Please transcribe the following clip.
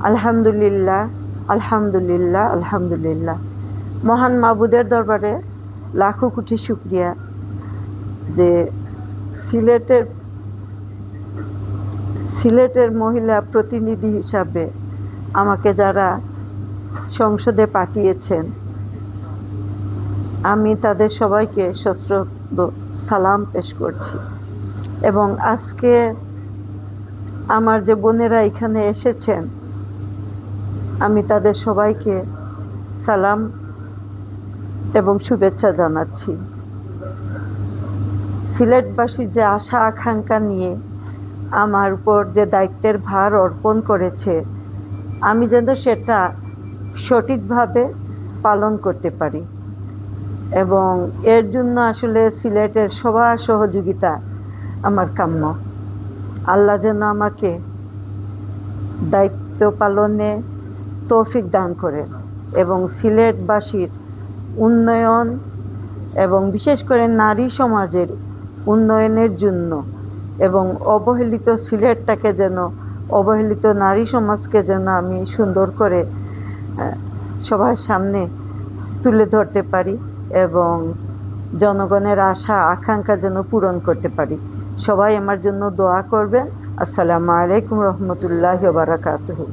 আলহামদুলিল্লাহ, আলহামদুলিল্লাহ, আলহামদুলিল্লাহ। মহান মাবুদের দরবারে লাখো কোটি শুকরিয়া যে সিলেটের মহিলা প্রতিনিধি হিসাবে আমাকে যারা সংসদে পাঠিয়েছেন, আমি তাদের সবাইকে সশ্রদ্ধ সালাম পেশ করছি। এবং আজকে আমার যে বোনেরা এখানে এসেছেন, আমি তাদের সবাইকে সালাম এবং শুভেচ্ছা জানাচ্ছি। সিলেটবাসীর যে আশা আকাঙ্ক্ষা নিয়ে আমার উপর যে দায়িত্বের ভার অর্পণ করেছে, আমি যেন সেটা সঠিকভাবে পালন করতে পারি। এবং এর জন্য আসলে সিলেটের সবার সহযোগিতা আমার কাম্য। আল্লাহ যেন আমাকে দায়িত্ব পালনে তৌফিক দান করেন এবং সিলেটবাসীর উন্নয়ন এবং বিশেষ করে নারী সমাজের উন্নয়নের জন্য এবং অবহেলিত সিলেটটাকে যেন, অবহেলিত নারী সমাজকে যেন আমি সুন্দর করে সবার সামনে তুলে ধরতে পারি এবং জনগণের আশা আকাঙ্ক্ষা যেন পূরণ করতে পারি। সবাই আমার জন্য দোয়া করবেন। আসসালামু আলাইকুম রহমতুল্লাহি ওয়া বারাকাতুহু।